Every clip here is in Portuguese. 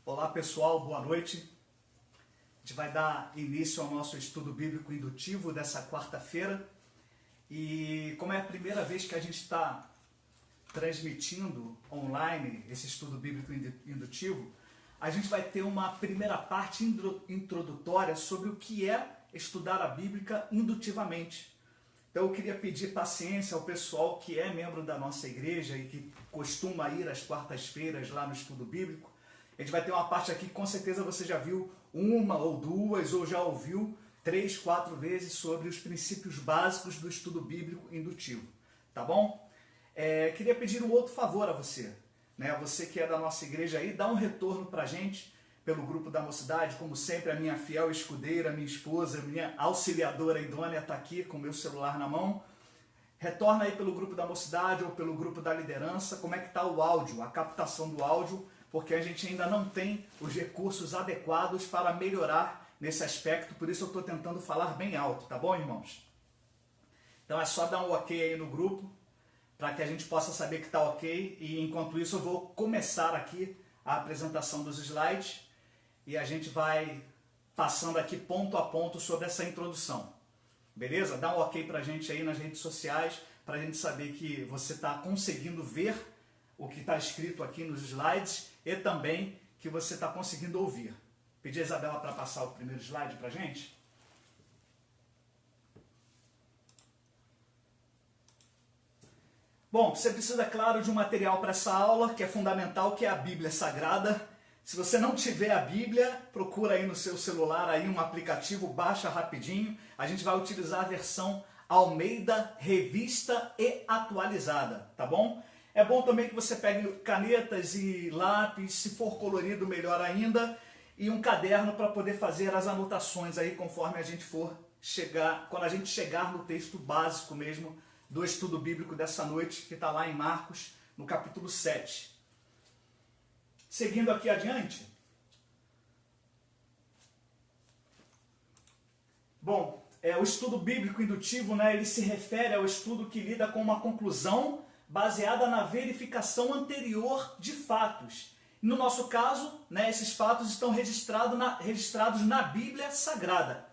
Olá pessoal, boa noite. A gente vai dar início ao nosso estudo bíblico indutivo dessa quarta-feira. E como é a primeira vez que a gente está transmitindo online esse estudo bíblico indutivo, a gente vai ter uma primeira parte introdutória sobre o que é estudar a Bíblia indutivamente. Então eu queria pedir paciência ao pessoal que é membro da nossa igreja e que costuma ir às quartas-feiras lá no estudo bíblico. A gente vai ter uma parte aqui que com certeza você já viu uma ou duas, ou já ouviu 3, 4 vezes sobre os princípios básicos do estudo bíblico indutivo. Tá bom? Queria pedir um outro favor a você. Você que é da nossa igreja aí, dá um retorno pra gente pelo grupo da mocidade. Como sempre, a minha fiel escudeira, minha esposa, minha auxiliadora idônea está aqui com o meu celular na mão. Retorna aí pelo grupo da mocidade ou pelo grupo da liderança como é que está o áudio, a captação do áudio, porque a gente ainda não tem os recursos adequados para melhorar nesse aspecto, por isso eu estou tentando falar bem alto, tá bom, irmãos? Então é só dar um ok aí no grupo, para que a gente possa saber que está ok, e enquanto isso eu vou começar aqui a apresentação dos slides, e a gente vai passando aqui ponto a ponto sobre essa introdução. Beleza? Dá um ok pra gente aí nas redes sociais, pra gente saber que você está conseguindo ver o que está escrito aqui nos slides e também que você está conseguindo ouvir. Pedir a Isabela para passar o primeiro slide pra gente. Bom, você precisa, claro, de um material para essa aula, que é fundamental, que é a Bíblia Sagrada. Se você não tiver a Bíblia, procura aí no seu celular aí um aplicativo, baixa rapidinho. A gente vai utilizar a versão Almeida, revista e atualizada, tá bom? É bom também que você pegue canetas e lápis, se for colorido, melhor ainda, e um caderno para poder fazer as anotações aí conforme a gente for chegar, quando a gente chegar no texto básico mesmo do estudo bíblico dessa noite, que está lá em Marcos, no capítulo 7. Seguindo aqui adiante. Bom, o estudo bíblico indutivo, ele se refere ao estudo que lida com uma conclusão baseada na verificação anterior de fatos. No nosso caso, esses fatos estão registrados na Bíblia Sagrada.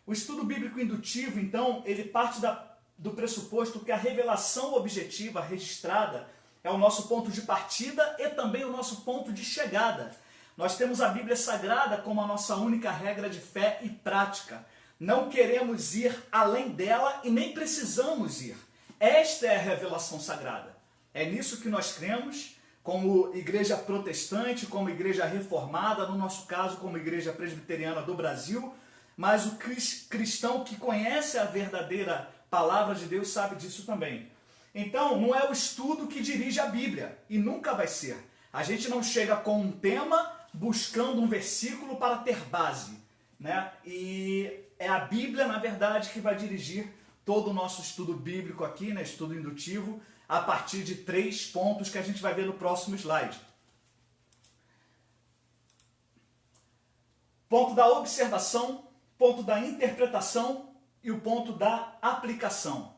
O estudo bíblico indutivo, então, ele parte do pressuposto que a revelação objetiva registrada é o nosso ponto de partida e também o nosso ponto de chegada. Nós temos a Bíblia Sagrada como a nossa única regra de fé e prática. Não queremos ir além dela e nem precisamos ir. Esta é a revelação sagrada. É nisso que nós cremos, como igreja protestante, como igreja reformada, no nosso caso, como igreja presbiteriana do Brasil, mas o cristão que conhece a verdadeira palavra de Deus sabe disso também. Então, não é o estudo que dirige a Bíblia, e nunca vai ser. A gente não chega com um tema buscando um versículo para ter base, E é a Bíblia, na verdade, que vai dirigir todo o nosso estudo bíblico aqui, estudo indutivo, a partir de 3 pontos que a gente vai ver no próximo slide. Ponto da observação, ponto da interpretação e o ponto da aplicação.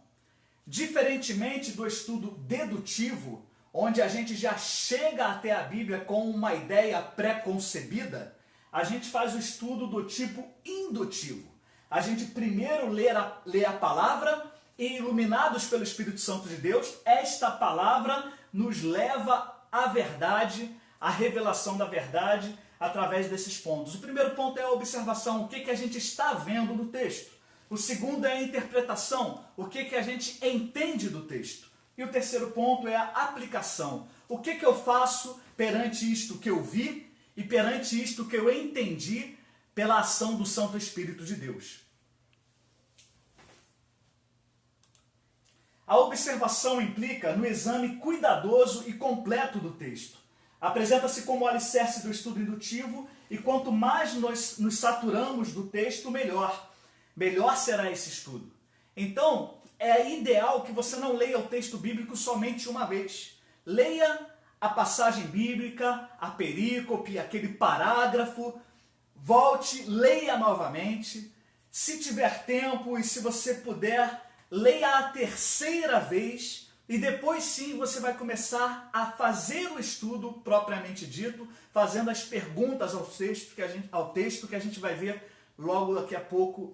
Diferentemente do estudo dedutivo, onde a gente já chega até a Bíblia com uma ideia pré-concebida, a gente faz o estudo do tipo indutivo. A gente primeiro lê a palavra e, iluminados pelo Espírito Santo de Deus, esta palavra nos leva à verdade, à revelação da verdade, através desses pontos. O primeiro ponto é a observação, o que a gente está vendo no texto. O segundo é a interpretação, o que a gente entende do texto. E o terceiro ponto é a aplicação. O que eu faço perante isto que eu vi e perante isto que eu entendi pela ação do Santo Espírito de Deus. A observação implica no exame cuidadoso e completo do texto. Apresenta-se como o alicerce do estudo indutivo e quanto mais nós nos saturamos do texto, melhor será esse estudo. Então, é ideal que você não leia o texto bíblico somente uma vez. Leia a passagem bíblica, a perícope, aquele parágrafo, volte, leia novamente. Se tiver tempo e se você puder, leia a terceira vez e depois sim você vai começar a fazer o estudo propriamente dito, fazendo as perguntas ao texto que a gente vai ver logo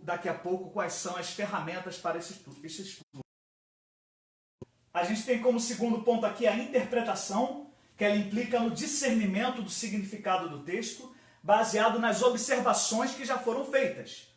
daqui a pouco quais são as ferramentas para esse estudo. A gente tem como segundo ponto aqui a interpretação, que ela implica no discernimento do significado do texto, baseado nas observações que já foram feitas.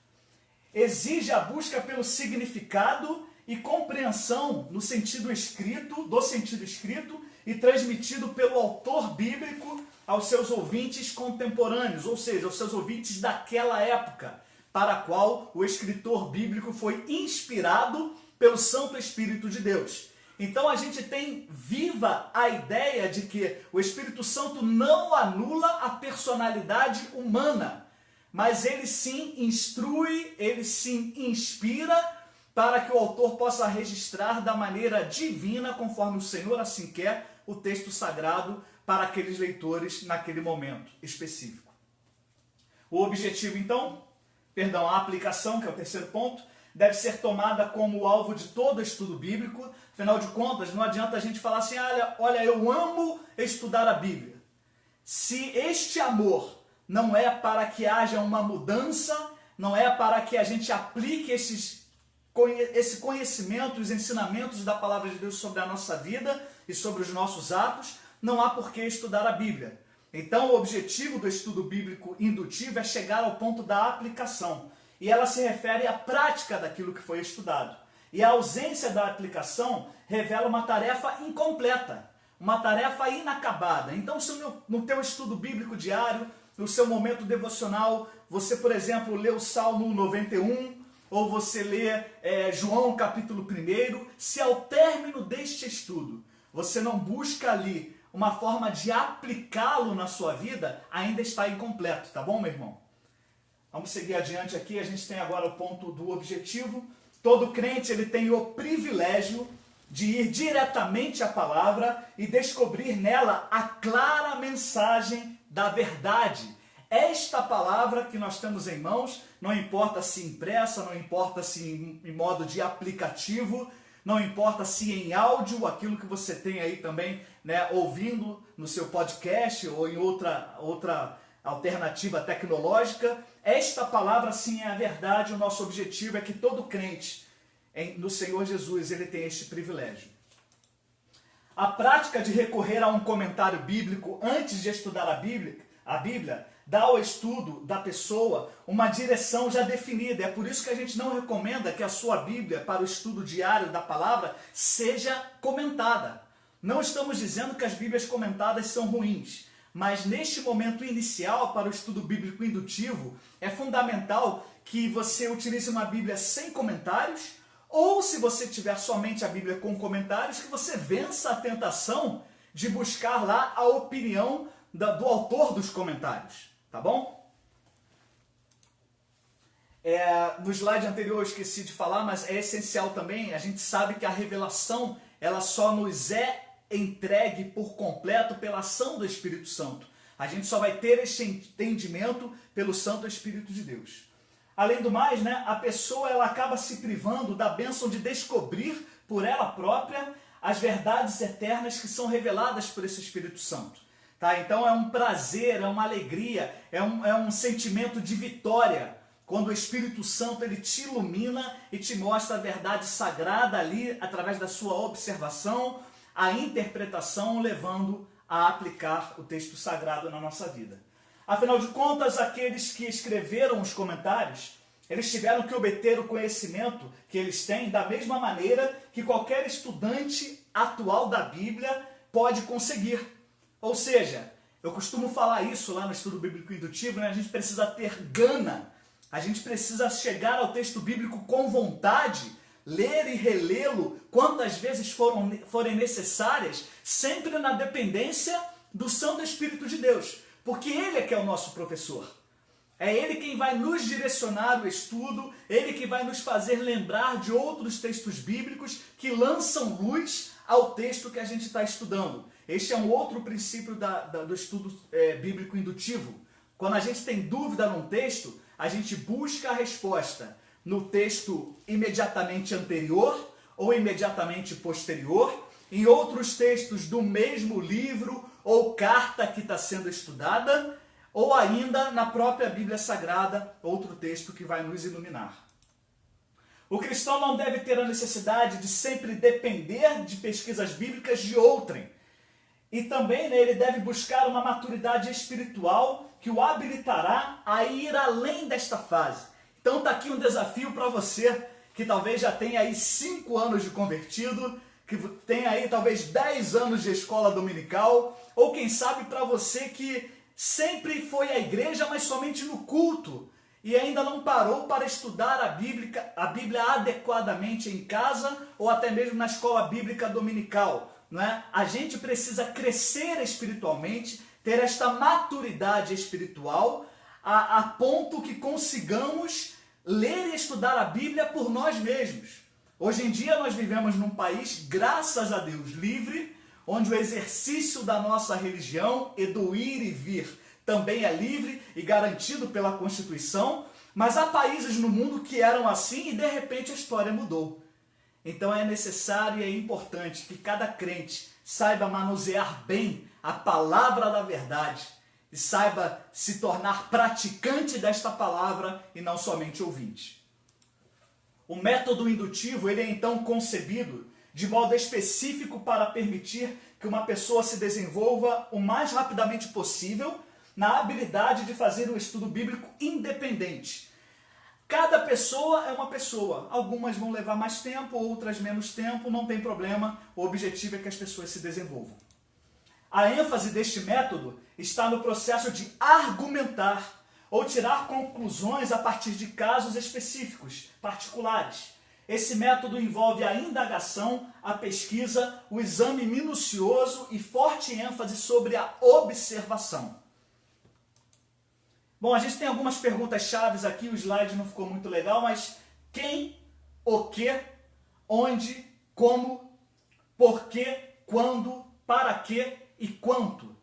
Exige a busca pelo significado e compreensão no sentido escrito, do sentido escrito e transmitido pelo autor bíblico aos seus ouvintes contemporâneos, ou seja, aos seus ouvintes daquela época, para a qual o escritor bíblico foi inspirado pelo Santo Espírito de Deus. Então a gente tem viva a ideia de que o Espírito Santo não anula a personalidade humana, mas ele sim instrui, ele sim inspira para que o autor possa registrar da maneira divina, conforme o Senhor assim quer, o texto sagrado para aqueles leitores naquele momento específico. O objetivo então, a aplicação, que é o terceiro ponto, deve ser tomada como alvo de todo estudo bíblico. Afinal de contas, não adianta a gente falar assim, olha, eu amo estudar a Bíblia. Se este amor não é para que haja uma mudança, não é para que a gente aplique esse conhecimento, os ensinamentos da palavra de Deus sobre a nossa vida e sobre os nossos atos, não há por que estudar a Bíblia. Então, o objetivo do estudo bíblico indutivo é chegar ao ponto da aplicação. E ela se refere à prática daquilo que foi estudado. E a ausência da aplicação revela uma tarefa incompleta, uma tarefa inacabada. Então, se no teu estudo bíblico diário, no seu momento devocional, você, por exemplo, lê o Salmo 91, ou você lê João capítulo 1, se ao término deste estudo você não busca ali uma forma de aplicá-lo na sua vida, ainda está incompleto, tá bom, meu irmão? Vamos seguir adiante aqui, a gente tem agora o ponto do objetivo. Todo crente ele tem o privilégio de ir diretamente à palavra e descobrir nela a clara mensagem da verdade. Esta palavra que nós temos em mãos, não importa se impressa, não importa se em modo de aplicativo, não importa se em áudio, aquilo que você tem aí também, né, ouvindo no seu podcast ou em outra alternativa tecnológica, esta palavra sim é a verdade. O nosso objetivo é que todo crente no Senhor Jesus ele tem este privilégio. A prática de recorrer a um comentário bíblico antes de estudar a Bíblia dá ao estudo da pessoa uma direção já definida. É por isso que a gente não recomenda que a sua Bíblia, para o estudo diário da palavra, seja comentada. Não estamos dizendo que as Bíblias comentadas são ruins, mas neste momento inicial, para o estudo bíblico indutivo, é fundamental que você utilize uma Bíblia sem comentários, ou se você tiver somente a Bíblia com comentários, que você vença a tentação de buscar lá a opinião do autor dos comentários. Tá bom? No slide anterior eu esqueci de falar, mas é essencial também. A gente sabe que a revelação ela só nos é entregue por completo pela ação do Espírito Santo. A gente só vai ter esse entendimento pelo Santo Espírito de Deus. Além do mais, né, a pessoa ela acaba se privando da bênção de descobrir por ela própria as verdades eternas que são reveladas por esse Espírito Santo. Tá? Então é um prazer, é uma alegria, é um sentimento de vitória, quando o Espírito Santo ele te ilumina e te mostra a verdade sagrada ali, através da sua observação, a interpretação, levando a aplicar o texto sagrado na nossa vida. Afinal de contas, aqueles que escreveram os comentários, eles tiveram que obter o conhecimento que eles têm da mesma maneira que qualquer estudante atual da Bíblia pode conseguir. Ou seja, eu costumo falar isso lá no estudo bíblico indutivo, né? A gente precisa ter gana, a gente precisa chegar ao texto bíblico com vontade, ler e relê-lo quantas vezes forem necessárias, sempre na dependência do Santo Espírito de Deus, porque Ele é que é o nosso professor. É Ele quem vai nos direcionar o estudo, Ele que vai nos fazer lembrar de outros textos bíblicos que lançam luz ao texto que a gente está estudando. Este é um outro princípio do estudo bíblico indutivo. Quando a gente tem dúvida num texto, a gente busca a resposta no texto imediatamente anterior ou imediatamente posterior, em outros textos do mesmo livro ou carta que está sendo estudada, ou ainda na própria Bíblia Sagrada, outro texto que vai nos iluminar. O cristão não deve ter a necessidade de sempre depender de pesquisas bíblicas de outrem. E também ele deve buscar uma maturidade espiritual que o habilitará a ir além desta fase. Então está aqui um desafio para você que talvez já tenha aí 5 anos de convertido, que tenha aí talvez 10 anos de escola dominical, ou quem sabe para você que sempre foi à igreja, mas somente no culto, e ainda não parou para estudar a Bíblia adequadamente em casa ou até mesmo na escola bíblica dominical. Não é? A gente precisa crescer espiritualmente, ter esta maturidade espiritual a ponto que consigamos ler e estudar a Bíblia por nós mesmos. Hoje em dia nós vivemos num país, graças a Deus, livre, onde o exercício da nossa religião e do ir e vir também é livre e garantido pela Constituição, mas há países no mundo que eram assim e de repente a história mudou. Então é necessário e é importante que cada crente saiba manusear bem a palavra da verdade e saiba se tornar praticante desta palavra e não somente ouvinte. O método indutivo ele é então concebido de modo específico para permitir que uma pessoa se desenvolva o mais rapidamente possível na habilidade de fazer um estudo bíblico independente. Cada pessoa é uma pessoa. Algumas vão levar mais tempo, outras menos tempo, não tem problema. O objetivo é que as pessoas se desenvolvam. A ênfase deste método está no processo de argumentar ou tirar conclusões a partir de casos específicos, particulares. Esse método envolve a indagação, a pesquisa, o exame minucioso e forte ênfase sobre a observação. Bom, a gente tem algumas perguntas chaves aqui, o slide não ficou muito legal, mas quem, o que, onde, como, por que, quando, para que e quanto.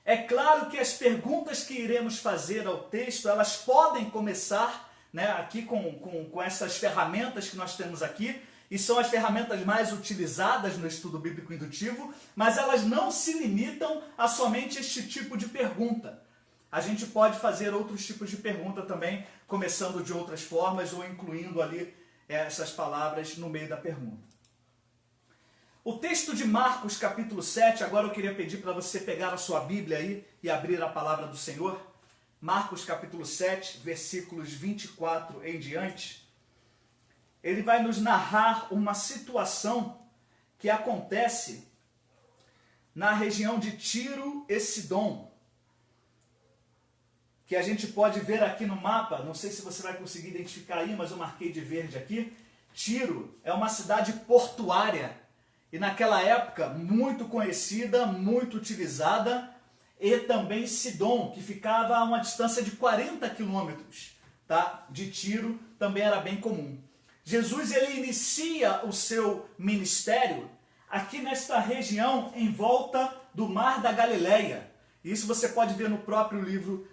É claro que as perguntas que iremos fazer ao texto, elas podem começar, né, aqui com essas ferramentas que nós temos aqui, e são as ferramentas mais utilizadas no estudo bíblico indutivo, mas elas não se limitam a somente este tipo de pergunta. A gente pode fazer outros tipos de pergunta também, começando de outras formas ou incluindo ali essas palavras no meio da pergunta. O texto de Marcos, capítulo 7, agora eu queria pedir para você pegar a sua Bíblia aí e abrir a palavra do Senhor. Marcos, capítulo 7, versículos 24 em diante. Ele vai nos narrar uma situação que acontece na região de Tiro e Sidom, que a gente pode ver aqui no mapa, não sei se você vai conseguir identificar aí, mas eu marquei de verde aqui. Tiro é uma cidade portuária e naquela época muito conhecida, muito utilizada, e também Sidom, que ficava a uma distância de 40 quilômetros, tá? De Tiro, também era bem comum. Jesus ele inicia o seu ministério aqui nesta região em volta do Mar da Galileia. Isso você pode ver no próprio livro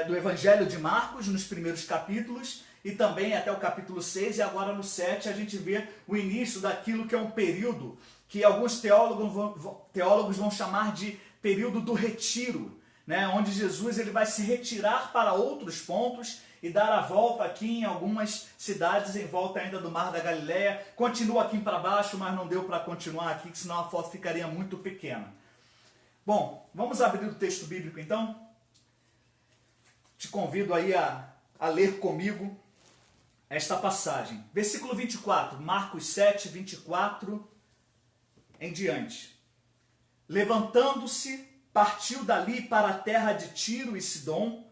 do Evangelho de Marcos, nos primeiros capítulos, e também até o capítulo 6, e agora no 7 a gente vê o início daquilo que é um período que alguns teólogos vão chamar de período do retiro, né? Onde Jesus ele vai se retirar para outros pontos e dar a volta aqui em algumas cidades em volta ainda do Mar da Galileia. Continua aqui para baixo, mas não deu para continuar aqui, senão a foto ficaria muito pequena. Bom, vamos abrir o texto bíblico então? Te convido aí a ler comigo esta passagem. Versículo 24, Marcos 7, 24 em diante. Levantando-se, partiu dali para a terra de Tiro e Sidom.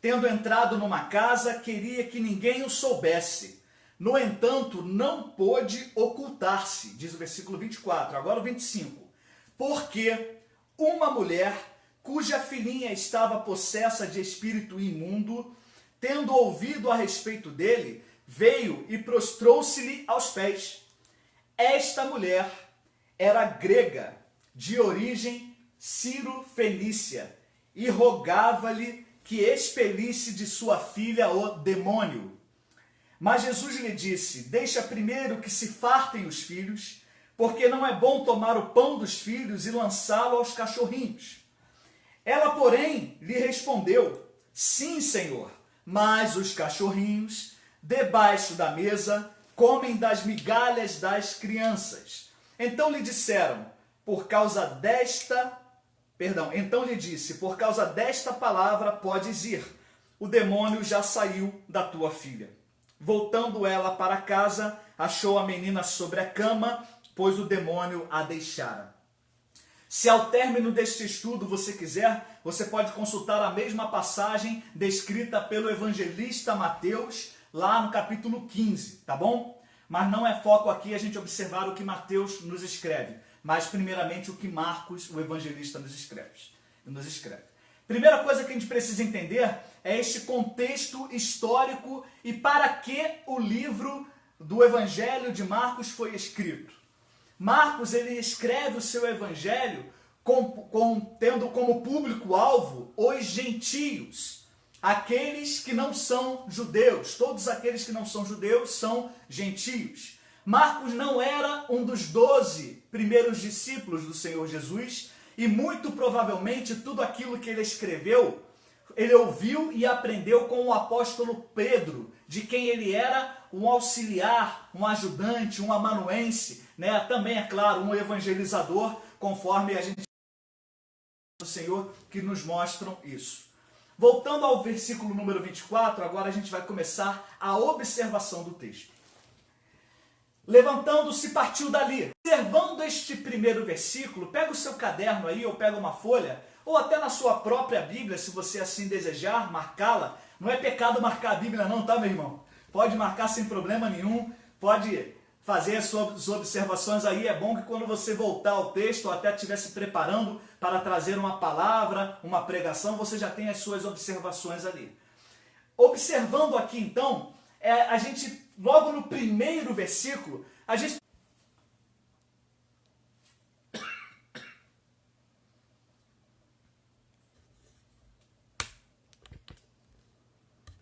Tendo entrado numa casa, queria que ninguém o soubesse. No entanto, não pôde ocultar-se, diz o versículo 24. Agora o 25. Porque uma mulher cuja filhinha estava possessa de espírito imundo, tendo ouvido a respeito dele, veio e prostrou-se-lhe aos pés. Esta mulher era grega, de origem ciro-fenícia, e rogava-lhe que expelisse de sua filha o demônio. Mas Jesus lhe disse: deixa primeiro que se fartem os filhos, porque não é bom tomar o pão dos filhos e lançá-lo aos cachorrinhos. Ela, porém, lhe respondeu: sim, Senhor, mas os cachorrinhos, debaixo da mesa, comem das migalhas das crianças. Então lhe disseram, então lhe disse, por causa desta palavra podes ir, o demônio já saiu da tua filha. Voltando ela para casa, achou a menina sobre a cama, pois o demônio a deixara. Se ao término deste estudo você quiser, você pode consultar a mesma passagem descrita pelo evangelista Mateus, lá no capítulo 15, tá bom? Mas não é foco aqui a gente observar o que Mateus nos escreve, mas primeiramente o que Marcos, o evangelista, nos escreve. Primeira coisa que a gente precisa entender é este contexto histórico e para que o livro do Evangelho de Marcos foi escrito. Marcos, ele escreve o seu evangelho tendo como público-alvo os gentios, aqueles que não são judeus. Todos aqueles que não são judeus são gentios. Marcos não era um dos 12 primeiros discípulos do Senhor Jesus e muito provavelmente tudo aquilo que ele escreveu, ele ouviu e aprendeu com o apóstolo Pedro, de quem ele era um auxiliar, um ajudante, um amanuense, né? Também, é claro, um evangelizador, conforme a gente do Senhor que nos mostram isso. Voltando ao versículo número 24, agora a gente vai começar a observação do texto. Levantando-se, partiu dali. Observando este primeiro versículo, pega o seu caderno aí, ou pega uma folha, ou até na sua própria Bíblia, se você assim desejar, marcá-la. Não é pecado marcar a Bíblia não, tá, meu irmão? Pode marcar sem problema nenhum, pode fazer as suas observações aí. É bom que quando você voltar ao texto, ou até estiver se preparando para trazer uma palavra, uma pregação, você já tem as suas observações ali. Observando aqui então, a gente, logo no primeiro versículo, a gente...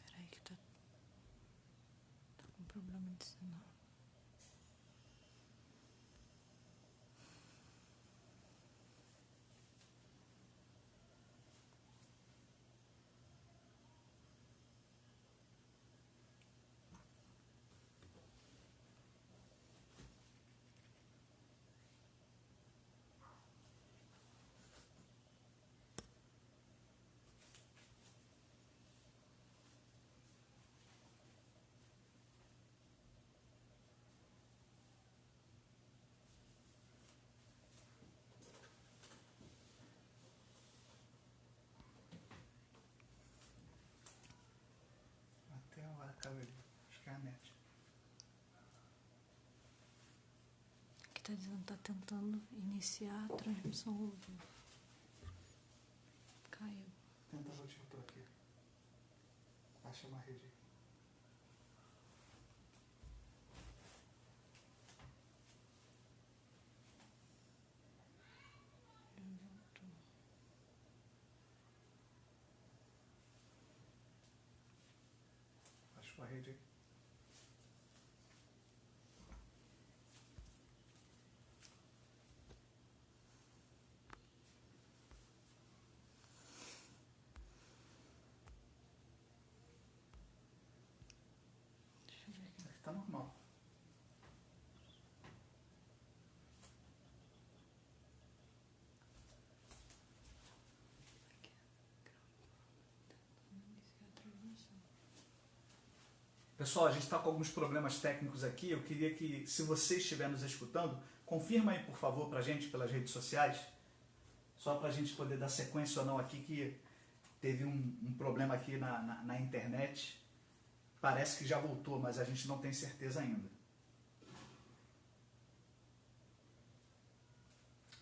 Peraí que tá com problema de sinal. Até a hora caiu ali, acho que é a net. Aqui tá dizendo que tá tentando iniciar a transmissão ao vivo. Caiu. Tenta voltar por aqui. Acha uma rede. Acha uma rede aqui. Deixa eu ver aqui. Tá normal. Iniciar a transmissão. Pessoal, a gente está com alguns problemas técnicos aqui. Eu queria que, se você estiver nos escutando, confirma aí, por favor, para a gente pelas redes sociais, só para a gente poder dar sequência ou não aqui, que teve um problema aqui na internet. Parece que já voltou, mas a gente não tem certeza ainda.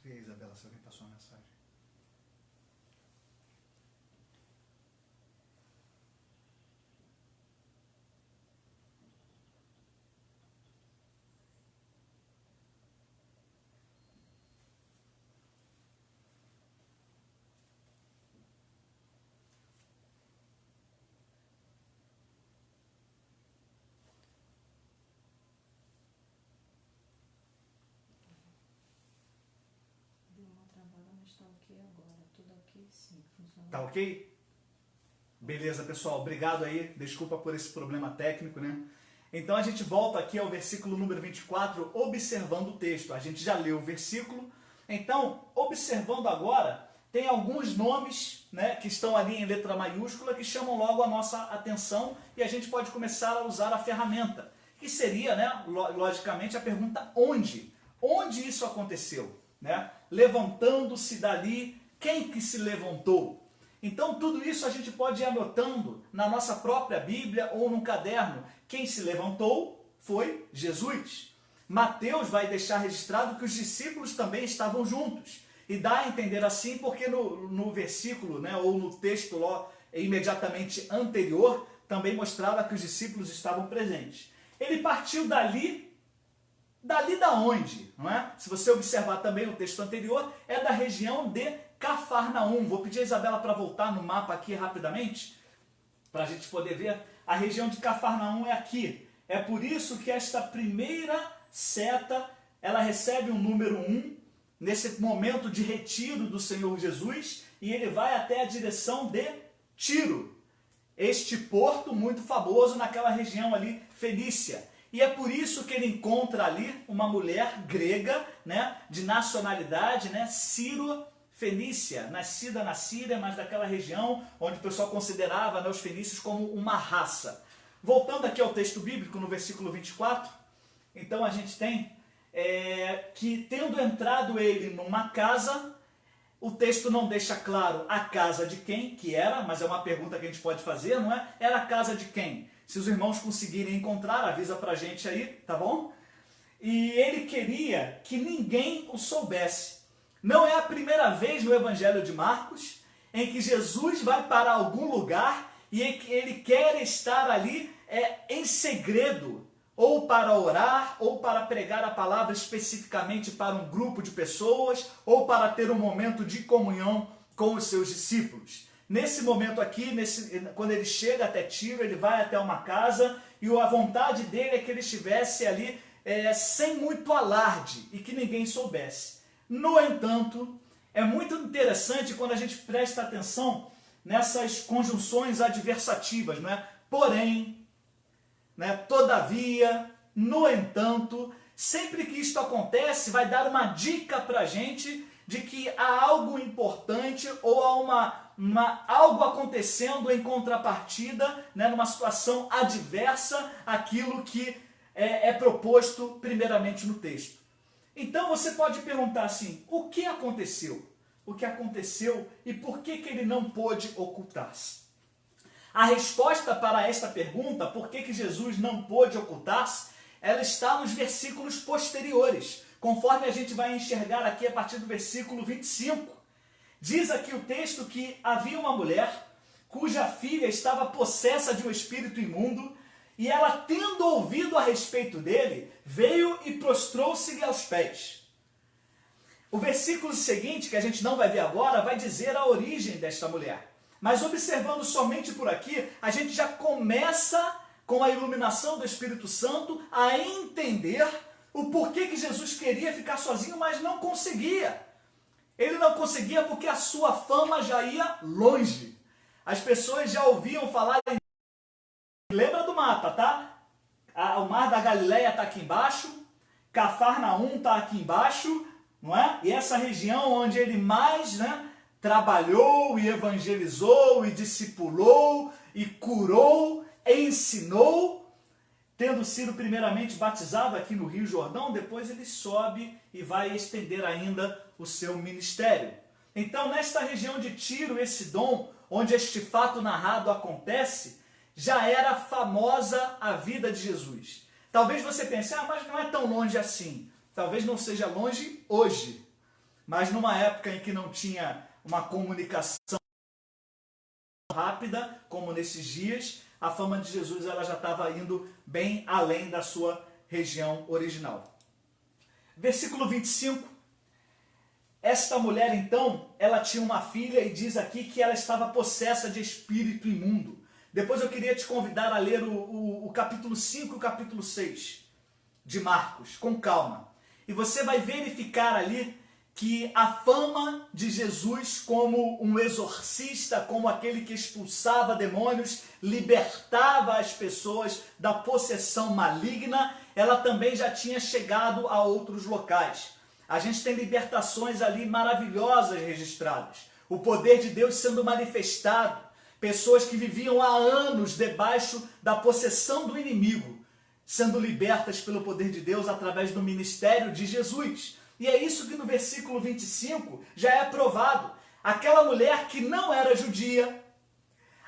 E aí, Isabela, se alguém passou uma mensagem. está ok agora. Tudo ok, sim. Funciona. Tá ok? Beleza, pessoal. Obrigado aí. Desculpa por esse problema técnico, né? Então a gente volta aqui ao versículo número 24, observando o texto. A gente já leu o versículo. Então, observando agora, tem alguns nomes, né, que estão ali em letra maiúscula que chamam logo a nossa atenção e a gente pode começar a usar a ferramenta, que seria, né, logicamente, a pergunta onde? Onde isso aconteceu? Né? Levantando-se dali, quem que se levantou? Então tudo isso a gente pode ir anotando na nossa própria Bíblia ou num caderno. Quem se levantou foi Jesus. Mateus vai deixar registrado que os discípulos também estavam juntos. E dá a entender assim porque no versículo, né, ou no texto lá, imediatamente anterior, também mostrava que os discípulos estavam presentes. Ele partiu dali da onde? Não é? Se você observar também no texto anterior, é da região de Cafarnaum. Vou pedir a Isabela para voltar no mapa aqui rapidamente, para a gente poder ver. A região de Cafarnaum é aqui. É por isso que esta primeira seta, ela recebe o número 1, nesse momento de retiro do Senhor Jesus, e ele vai até a direção de Tiro, este porto muito famoso naquela região ali, Fenícia. E é por isso que ele encontra ali uma mulher grega, né, de nacionalidade, né, Sírio-Fenícia, nascida na Síria, mas daquela região onde o pessoal considerava, né, os fenícios como uma raça. Voltando aqui ao texto bíblico, no versículo 24, então a gente tem que tendo entrado ele numa casa, o texto não deixa claro a casa de quem que era, mas é uma pergunta que a gente pode fazer, não é? Era a casa de quem? Se os irmãos conseguirem encontrar, avisa pra gente aí, tá bom? E ele queria que ninguém o soubesse. Não é a primeira vez no Evangelho de Marcos em que Jesus vai para algum lugar e ele quer estar ali em segredo, ou para orar, ou para pregar a palavra especificamente para um grupo de pessoas, ou para ter um momento de comunhão com os seus discípulos. Nesse momento aqui, quando ele chega até Tiro, ele vai até uma casa, e a vontade dele é que ele estivesse ali sem muito alarde, e que ninguém soubesse. No entanto, é muito interessante quando a gente presta atenção nessas conjunções adversativas, não é? Porém, né? Todavia, no entanto, sempre que isto acontece, vai dar uma dica para a gente de que há algo importante ou há algo acontecendo em contrapartida, né, numa situação adversa àquilo que é proposto primeiramente no texto. Então você pode perguntar assim, o que aconteceu? O que aconteceu e por que ele não pôde ocultar-se? A resposta para esta pergunta, por que Jesus não pôde ocultar-se, ela está nos versículos posteriores, conforme a gente vai enxergar aqui a partir do versículo 25. Diz aqui o texto que havia uma mulher cuja filha estava possessa de um espírito imundo, e ela, tendo ouvido a respeito dele, veio e prostrou-se-lhe aos pés. O versículo seguinte, que a gente não vai ver agora, vai dizer a origem desta mulher. Mas observando somente por aqui, a gente já começa, com a iluminação do Espírito Santo, a entender o porquê que Jesus queria ficar sozinho, mas não conseguia. Ele não conseguia porque a sua fama já ia longe. As pessoas já ouviam falar... Lembra do mapa, tá? O Mar da Galileia está aqui embaixo, Cafarnaum está aqui embaixo, não é? E essa região onde ele mais, né, trabalhou e evangelizou e discipulou e curou, ensinou, tendo sido primeiramente batizado aqui no Rio Jordão, depois ele sobe e vai estender ainda o seu ministério. Então, nesta região de Tiro e Sidom, onde este fato narrado acontece, já era famosa a vida de Jesus. Talvez você pense, mas não é tão longe assim. Talvez não seja longe hoje, mas numa época em que não tinha uma comunicação rápida, como nesses dias, a fama de Jesus ela já estava indo bem além da sua região original. Versículo 25. Esta mulher, então, ela tinha uma filha e diz aqui que ela estava possessa de espírito imundo. Depois eu queria te convidar a ler o capítulo 5 e o capítulo 6 de Marcos, com calma. E você vai verificar ali que a fama de Jesus como um exorcista, como aquele que expulsava demônios, libertava as pessoas da possessão maligna, ela também já tinha chegado a outros locais. A gente tem libertações ali maravilhosas registradas. O poder de Deus sendo manifestado. Pessoas que viviam há anos debaixo da possessão do inimigo, sendo libertas pelo poder de Deus através do ministério de Jesus. E é isso que no versículo 25 já é provado. Aquela mulher que não era judia,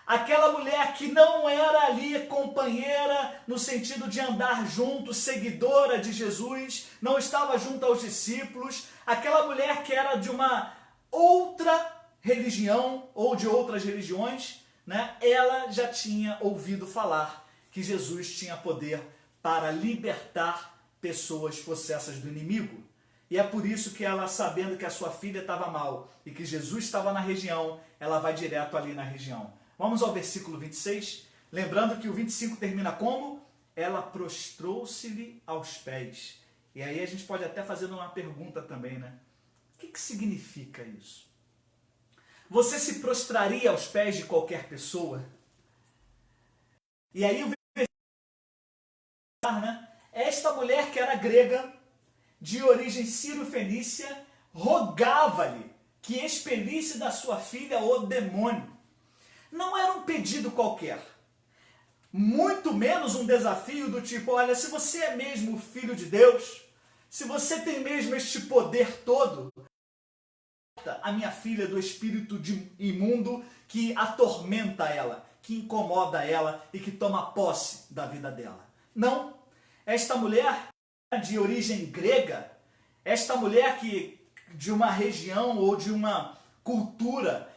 aquela mulher que não era ali companheira no sentido de andar junto, seguidora de Jesus, não estava junto aos discípulos, aquela mulher que era de uma outra religião ou de outras religiões, né? Ela já tinha ouvido falar que Jesus tinha poder para libertar pessoas possessas do inimigo. E é por isso que ela, sabendo que a sua filha estava mal e que Jesus estava na região, ela vai direto ali na região. Vamos ao versículo 26, lembrando que o 25 termina como? Ela prostrou-se-lhe aos pés. E aí a gente pode até fazer uma pergunta também, né? O que significa isso? Você se prostraria aos pés de qualquer pessoa? E aí o versículo, né? Esta mulher que era grega, de origem sírio-fenícia, rogava-lhe que expelisse da sua filha o demônio. Não era um pedido qualquer, muito menos um desafio do tipo, olha, se você é mesmo o filho de Deus, se você tem mesmo este poder todo, a minha filha do espírito imundo que atormenta ela, que incomoda ela e que toma posse da vida dela. Não, esta mulher de origem grega, esta mulher que de uma região ou de uma cultura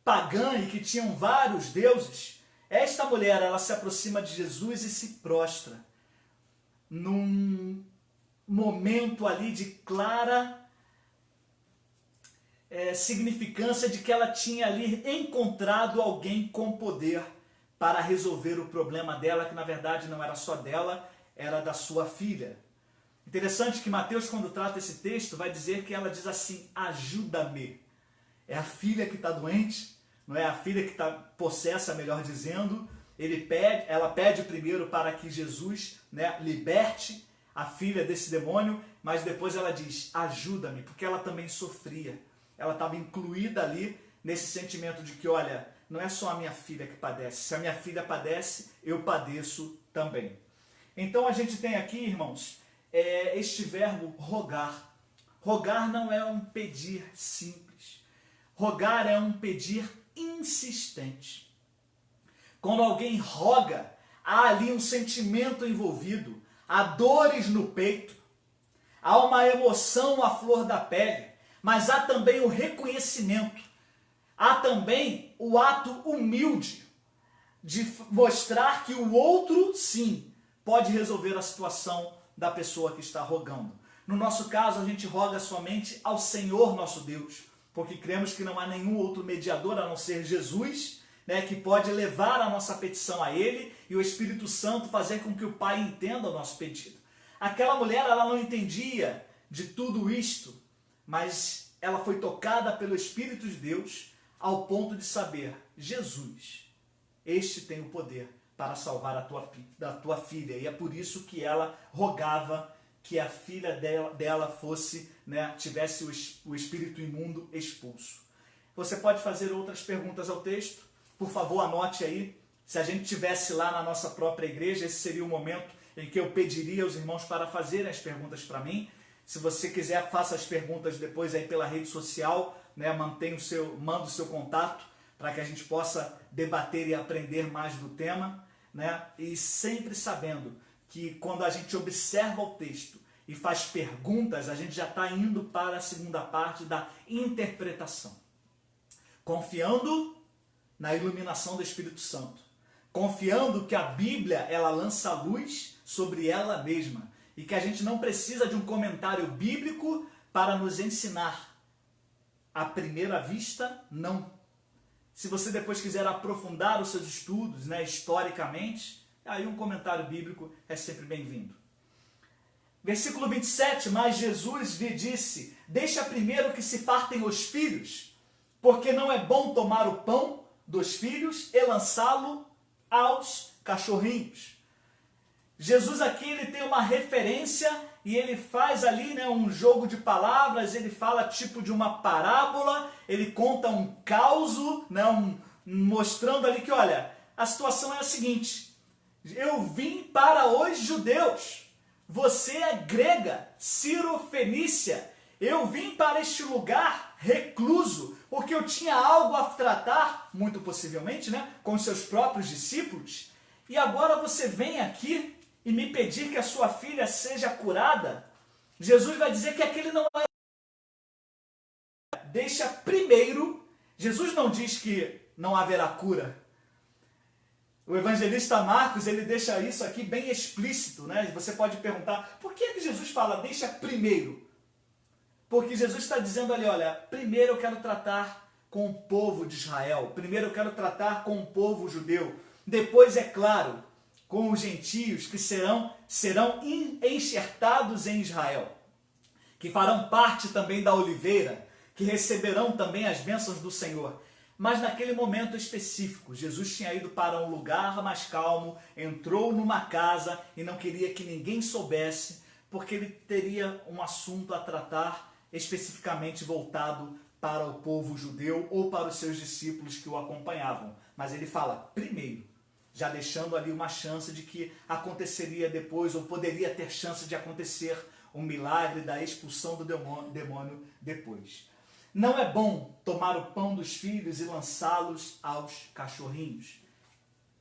pagã e que tinham vários deuses, esta mulher ela se aproxima de Jesus e se prostra num momento ali de clara significância de que ela tinha ali encontrado alguém com poder para resolver o problema dela, que na verdade não era só dela, era da sua filha. Interessante que Mateus, quando trata esse texto, vai dizer que ela diz assim, ajuda-me. É a filha que está doente, não é a filha que está possessa, melhor dizendo. Ela pede primeiro para que Jesus, né, liberte a filha desse demônio, mas depois ela diz, ajuda-me, porque ela também sofria. Ela estava incluída ali nesse sentimento de que, olha, não é só a minha filha que padece. Se a minha filha padece, eu padeço também. Então a gente tem aqui, irmãos, este verbo rogar. Rogar não é um pedir simples. Rogar é um pedir insistente. Quando alguém roga, há ali um sentimento envolvido, há dores no peito, há uma emoção à flor da pele, mas há também o reconhecimento, há também o ato humilde de mostrar que o outro, sim, pode resolver a situação da pessoa que está rogando. No nosso caso, a gente roga somente ao Senhor nosso Deus, porque cremos que não há nenhum outro mediador a não ser Jesus, né, que pode levar a nossa petição a Ele e o Espírito Santo fazer com que o Pai entenda o nosso pedido. Aquela mulher, ela não entendia de tudo isto, mas ela foi tocada pelo Espírito de Deus ao ponto de saber, Jesus, este tem o poder para salvar a tua filha. E é por isso que ela rogava que a filha dela fosse, né, tivesse o espírito imundo expulso. Você pode fazer outras perguntas ao texto? Por favor, anote aí. Se a gente estivesse lá na nossa própria igreja, esse seria o momento em que eu pediria aos irmãos para fazerem as perguntas para mim. Se você quiser, faça as perguntas depois aí pela rede social, né? Manda o seu contato para que a gente possa debater e aprender mais do tema, né? E sempre sabendo que quando a gente observa o texto e faz perguntas, a gente já está indo para a segunda parte da interpretação. Confiando na iluminação do Espírito Santo. Confiando que a Bíblia, ela lança luz sobre ela mesma. E que a gente não precisa de um comentário bíblico para nos ensinar. À primeira vista, não. Se você depois quiser aprofundar os seus estudos, né, historicamente, aí um comentário bíblico é sempre bem-vindo. Versículo 27, mas Jesus lhe disse, deixa primeiro que se fartem os filhos, porque não é bom tomar o pão dos filhos e lançá-lo aos cachorrinhos. Jesus aqui ele tem uma referência e ele faz ali, né, um jogo de palavras, ele fala tipo de uma parábola, ele conta um causo, né, mostrando ali que, olha, a situação é a seguinte, eu vim para os judeus, você é grega, Ciro-fenícia, eu vim para este lugar recluso, porque eu tinha algo a tratar, muito possivelmente, né, com seus próprios discípulos, e agora você vem aqui e me pedir que a sua filha seja curada. Jesus vai dizer que aquele não é. Deixa primeiro, Jesus não diz que não haverá cura. O evangelista Marcos, ele deixa isso aqui bem explícito, né? Você pode perguntar, por que Jesus fala, deixa primeiro? Porque Jesus está dizendo ali, olha, primeiro eu quero tratar com o povo de Israel, primeiro eu quero tratar com o povo judeu, depois, é claro, com os gentios que serão enxertados em Israel, que farão parte também da oliveira, que receberão também as bênçãos do Senhor. Mas naquele momento específico, Jesus tinha ido para um lugar mais calmo, entrou numa casa e não queria que ninguém soubesse, porque ele teria um assunto a tratar especificamente voltado para o povo judeu ou para os seus discípulos que o acompanhavam. Mas ele fala primeiro, já deixando ali uma chance de que aconteceria depois, ou poderia ter chance de acontecer um milagre da expulsão do demônio depois. Não é bom tomar o pão dos filhos e lançá-los aos cachorrinhos.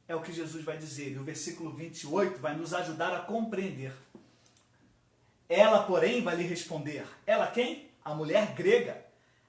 É o que Jesus vai dizer, e o versículo 28 vai nos ajudar a compreender. Ela, porém, vai lhe responder. Ela quem? A mulher grega,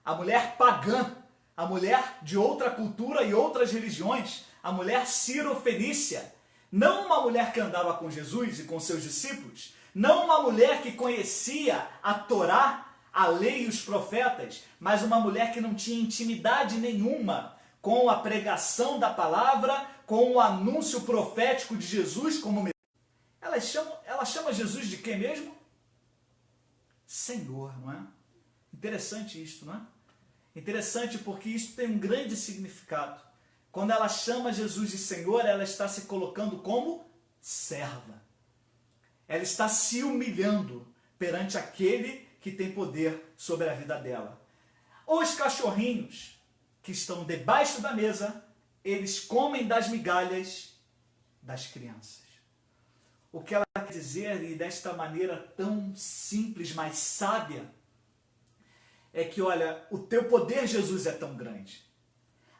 a mulher pagã, a mulher de outra cultura e outras religiões, a mulher Ciro-fenícia, não uma mulher que andava com Jesus e com seus discípulos, não uma mulher que conhecia a Torá, a lei e os profetas, mas uma mulher que não tinha intimidade nenhuma com a pregação da palavra, com o anúncio profético de Jesus como Messias. Ela chama Jesus de quem mesmo? Senhor, não é? Interessante isso, não é? Interessante porque isso tem um grande significado. Quando ela chama Jesus de Senhor, ela está se colocando como serva. Ela está se humilhando perante aquele que tem poder sobre a vida dela. Os cachorrinhos que estão debaixo da mesa, eles comem das migalhas das crianças. O que ela quer dizer, e desta maneira tão simples, mas sábia, é que, olha, o teu poder, Jesus, é tão grande.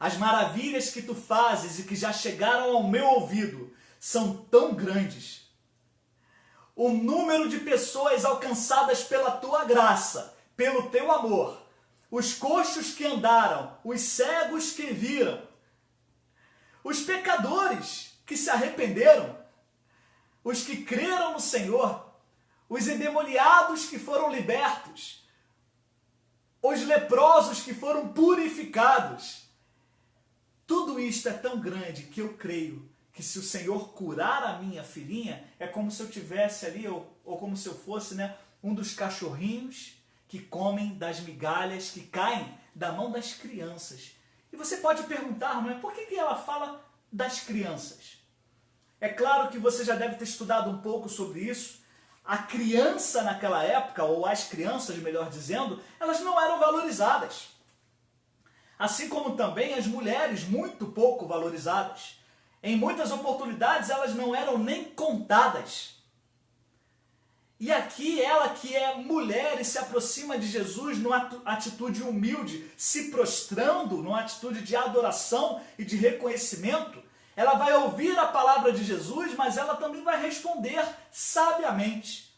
As maravilhas que tu fazes e que já chegaram ao meu ouvido são tão grandes. O número de pessoas alcançadas pela tua graça, pelo teu amor, os coxos que andaram, os cegos que viram, os pecadores que se arrependeram, os que creram no Senhor, os endemoniados que foram libertos, os leprosos que foram purificados. Tudo isto é tão grande que eu creio que se o Senhor curar a minha filhinha, é como se eu tivesse ali, ou como se eu fosse, né, um dos cachorrinhos que comem das migalhas que caem da mão das crianças. E você pode perguntar, não é? Por que ela fala das crianças? É claro que você já deve ter estudado um pouco sobre isso. A criança naquela época, ou as crianças, melhor dizendo, elas não eram valorizadas. Assim como também as mulheres, muito pouco valorizadas. Em muitas oportunidades elas não eram nem contadas. E aqui ela que é mulher e se aproxima de Jesus numa atitude humilde, se prostrando, numa atitude de adoração e de reconhecimento, ela vai ouvir a palavra de Jesus, mas ela também vai responder sabiamente.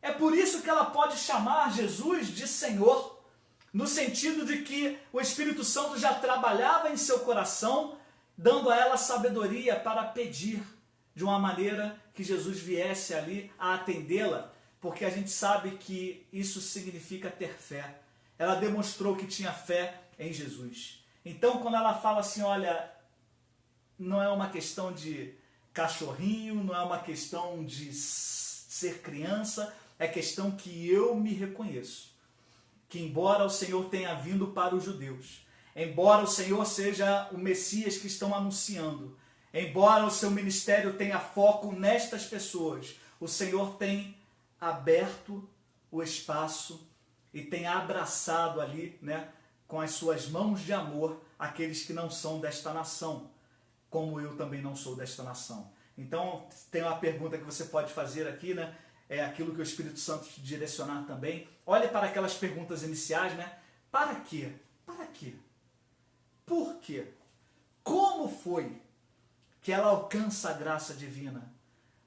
É por isso que ela pode chamar Jesus de Senhor, no sentido de que o Espírito Santo já trabalhava em seu coração, dando a ela sabedoria para pedir de uma maneira que Jesus viesse ali a atendê-la, porque a gente sabe que isso significa ter fé. Ela demonstrou que tinha fé em Jesus. Então, quando ela fala assim, olha, não é uma questão de cachorrinho, não é uma questão de ser criança, é questão que eu me reconheço. Que embora o Senhor tenha vindo para os judeus, embora o Senhor seja o Messias que estão anunciando, embora o seu ministério tenha foco nestas pessoas, o Senhor tem aberto o espaço e tem abraçado ali, né, com as suas mãos de amor, aqueles que não são desta nação, como eu também não sou desta nação. Então, tem uma pergunta que você pode fazer aqui, né? É aquilo que o Espírito Santo te direcionar também. Olhe para aquelas perguntas iniciais, né? Para quê? Para quê? Por quê? Como foi que ela alcança a graça divina?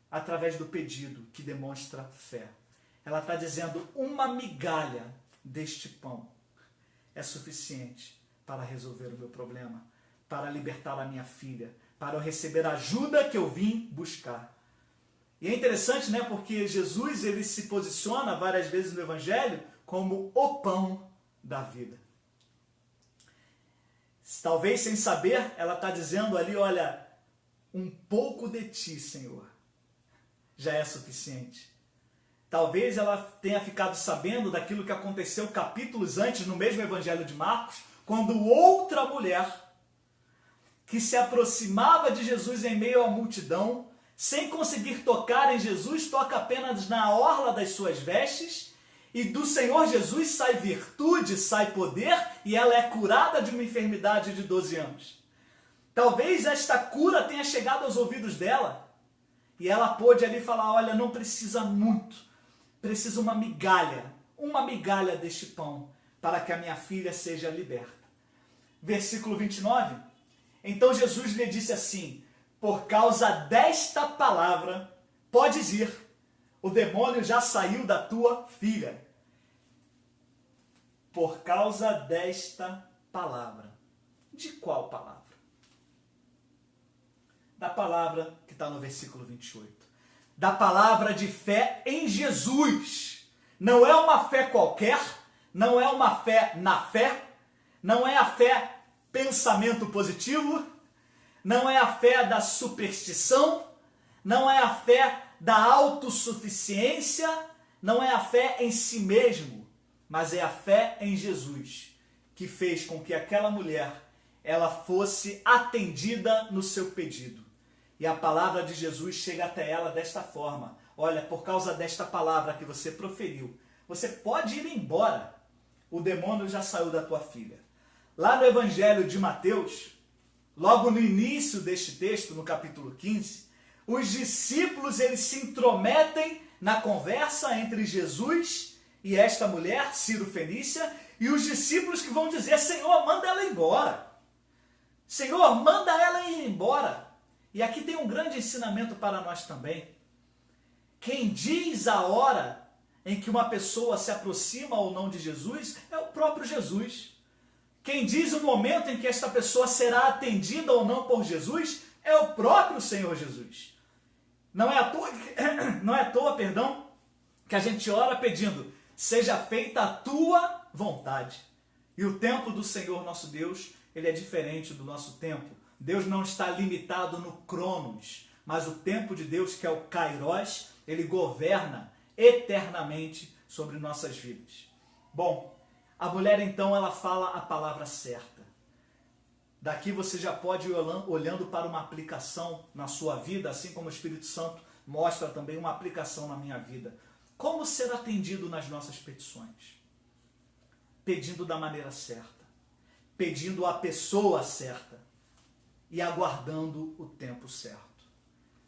Através do pedido que demonstra fé. Ela está dizendo, uma migalha deste pão é suficiente para resolver o meu problema, para libertar a minha filha, para eu receber a ajuda que eu vim buscar. E é interessante, né, porque Jesus ele se posiciona várias vezes no Evangelho como o pão da vida. Talvez sem saber, ela está dizendo ali, olha, um pouco de ti, Senhor, já é suficiente. Talvez ela tenha ficado sabendo daquilo que aconteceu capítulos antes, no mesmo Evangelho de Marcos, quando outra mulher que se aproximava de Jesus em meio à multidão, sem conseguir tocar em Jesus, toca apenas na orla das suas vestes, e do Senhor Jesus sai virtude, sai poder, e ela é curada de uma enfermidade de 12 anos. Talvez esta cura tenha chegado aos ouvidos dela, e ela pôde ali falar, olha, não precisa muito, precisa uma migalha deste pão, para que a minha filha seja liberta. Versículo 29, então Jesus lhe disse assim, por causa desta palavra, podes ir, o demônio já saiu da tua filha. Por causa desta palavra. De qual palavra? Da palavra que está no versículo 28. Da palavra de fé em Jesus. Não é uma fé qualquer, não é uma fé na fé, não é a fé pensamento positivo, não é a fé da superstição, não é a fé da autossuficiência, não é a fé em si mesmo, mas é a fé em Jesus, que fez com que aquela mulher ela fosse atendida no seu pedido. E a palavra de Jesus chega até ela desta forma, olha, por causa desta palavra que você proferiu, você pode ir embora, o demônio já saiu da tua filha. Lá no Evangelho de Mateus, logo no início deste texto, no capítulo 15, os discípulos eles se intrometem na conversa entre Jesus e esta mulher, Ciro Fenícia, e os discípulos que vão dizer, Senhor, manda ela embora. Senhor, manda ela ir embora. E aqui tem um grande ensinamento para nós também. Quem diz a hora em que uma pessoa se aproxima ou não de Jesus é o próprio Jesus. Quem diz o momento em que esta pessoa será atendida ou não por Jesus é o próprio Senhor Jesus. Não é à toa, que a gente ora pedindo, seja feita a tua vontade. E o tempo do Senhor nosso Deus, ele é diferente do nosso tempo. Deus não está limitado no Cronos, mas o tempo de Deus, que é o Kairos, ele governa eternamente sobre nossas vidas. Bom, a mulher então ela fala a palavra certa. Daqui você já pode ir olhando para uma aplicação na sua vida, assim como o Espírito Santo mostra também uma aplicação na minha vida. Como ser atendido nas nossas petições? Pedindo da maneira certa, pedindo a pessoa certa e aguardando o tempo certo.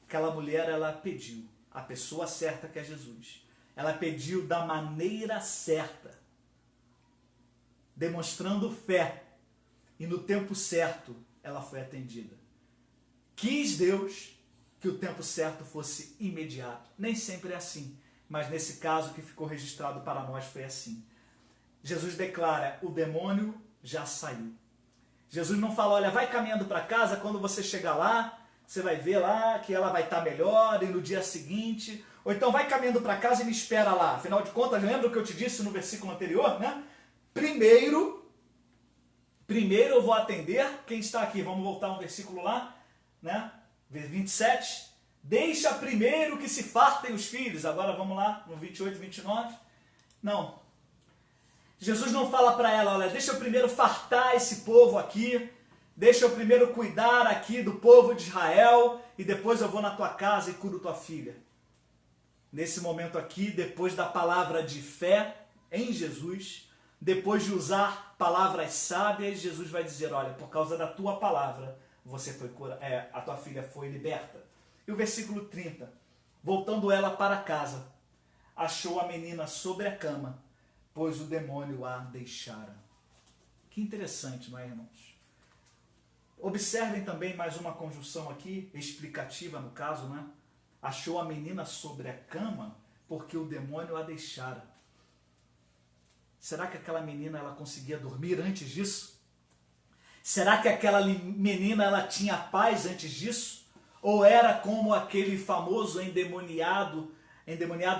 Aquela mulher, ela pediu a pessoa certa, que é Jesus. Ela pediu da maneira certa, demonstrando fé, e no tempo certo ela foi atendida. Quis Deus que o tempo certo fosse imediato. Nem sempre é assim, mas nesse caso que ficou registrado para nós foi assim. Jesus declara, o demônio já saiu. Jesus não fala, olha, vai caminhando para casa, quando você chegar lá, você vai ver lá que ela vai estar melhor, e no dia seguinte, ou então vai caminhando para casa e me espera lá. Afinal de contas, lembra o que eu te disse no versículo anterior, né? Primeiro eu vou atender quem está aqui. Vamos voltar um versículo lá, né? 27. Deixa primeiro que se fartem os filhos. Agora vamos lá, no 28 e 29. Não. Jesus não fala para ela, olha, deixa eu primeiro fartar esse povo aqui, deixa eu primeiro cuidar aqui do povo de Israel e depois eu vou na tua casa e curo tua filha. Nesse momento aqui, depois da palavra de fé em Jesus, depois de usar palavras sábias, Jesus vai dizer, olha, por causa da tua palavra, a tua filha foi liberta. E o versículo 30, voltando ela para casa, achou a menina sobre a cama, pois o demônio a deixara. Que interessante, não é, irmãos? Observem também mais uma conjunção aqui, explicativa no caso, né? Achou a menina sobre a cama, porque o demônio a deixara. Será que aquela menina ela conseguia dormir antes disso? Será que aquela menina ela tinha paz antes disso? Ou era como aquele famoso endemoniado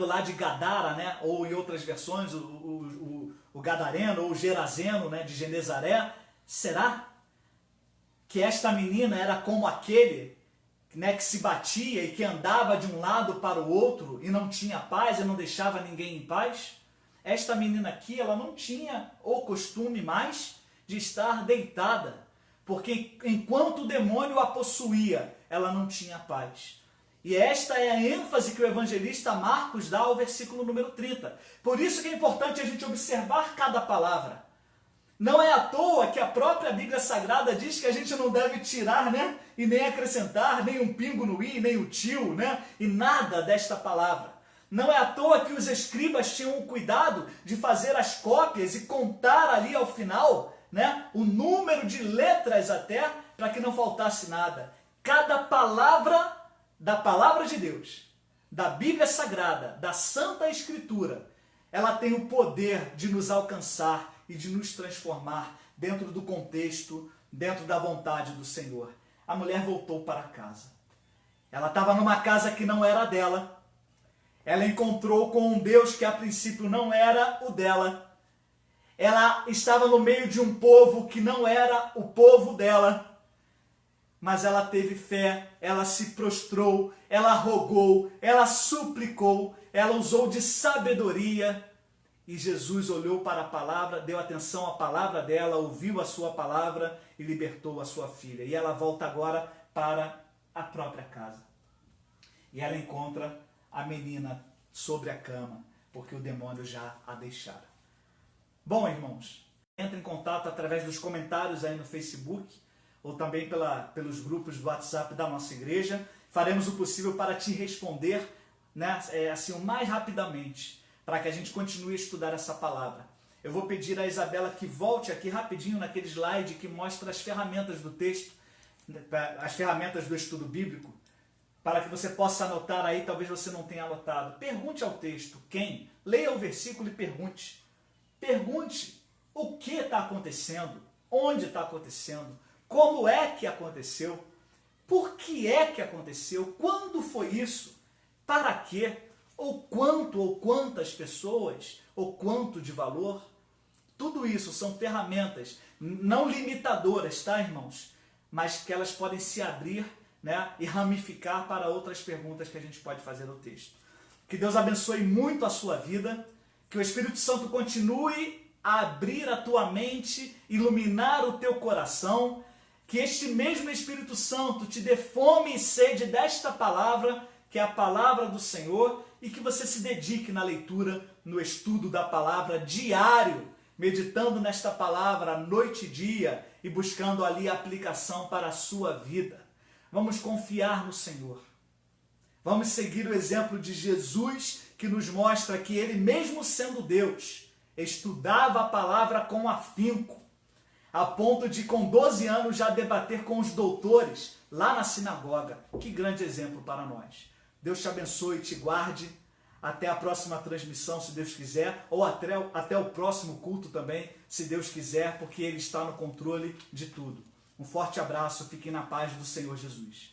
lá de Gadara, né? Ou em outras versões, o Gadareno ou o Gerazeno, né? De Genezaré? Será que esta menina era como aquele, né? Que se batia e que andava de um lado para o outro e não tinha paz e não deixava ninguém em paz? Esta menina aqui, ela não tinha o costume mais de estar deitada, porque enquanto o demônio a possuía, ela não tinha paz. E esta é a ênfase que o evangelista Marcos dá ao versículo número 30. Por isso que é importante a gente observar cada palavra. Não é à toa que a própria Bíblia Sagrada diz que a gente não deve tirar, né? E nem acrescentar, nem um pingo no i, nem o tio, né? E nada desta palavra. Não é à toa que os escribas tinham o cuidado de fazer as cópias e contar ali ao final, né? O número de letras até, para que não faltasse nada. Cada palavra da palavra de Deus, da Bíblia Sagrada, da Santa Escritura, ela tem o poder de nos alcançar e de nos transformar dentro do contexto, dentro da vontade do Senhor. A mulher voltou para casa. Ela estava numa casa que não era dela. Ela encontrou com um Deus que a princípio não era o dela. Ela estava no meio de um povo que não era o povo dela. Mas ela teve fé, ela se prostrou, ela rogou, ela suplicou, ela usou de sabedoria. E Jesus olhou para a palavra, deu atenção à palavra dela, ouviu a sua palavra e libertou a sua filha. E ela volta agora para a própria casa. E ela encontra a menina sobre a cama, porque o demônio já a deixara. Bom, irmãos, entre em contato através dos comentários aí no Facebook, ou também pelos grupos do WhatsApp da nossa igreja. Faremos o possível para te responder, né, assim, o mais rapidamente, para que a gente continue a estudar essa palavra. Eu vou pedir a Isabela que volte aqui rapidinho naquele slide que mostra as ferramentas do texto, as ferramentas do estudo bíblico, para que você possa anotar aí, talvez você não tenha anotado. Pergunte ao texto quem, leia o versículo e pergunte. Pergunte o que está acontecendo, onde está acontecendo, como é que aconteceu, por que é que aconteceu, quando foi isso, para quê, ou quanto ou quantas pessoas, ou quanto de valor. Tudo isso são ferramentas não limitadoras, tá, irmãos? Mas que elas podem se abrir, né, e ramificar para outras perguntas que a gente pode fazer no texto. Que Deus abençoe muito a sua vida, que o Espírito Santo continue a abrir a tua mente, iluminar o teu coração, que este mesmo Espírito Santo te dê fome e sede desta palavra, que é a palavra do Senhor, e que você se dedique na leitura, no estudo da palavra diário, meditando nesta palavra noite e dia e buscando ali a aplicação para a sua vida. Vamos confiar no Senhor. Vamos seguir o exemplo de Jesus, que nos mostra que ele, mesmo sendo Deus, estudava a palavra com afinco, a ponto de, com 12 anos, já debater com os doutores lá na sinagoga. Que grande exemplo para nós. Deus te abençoe e te guarde. Até a próxima transmissão, se Deus quiser, ou até o próximo culto também, se Deus quiser, porque Ele está no controle de tudo. Um forte abraço, fiquem na paz do Senhor Jesus.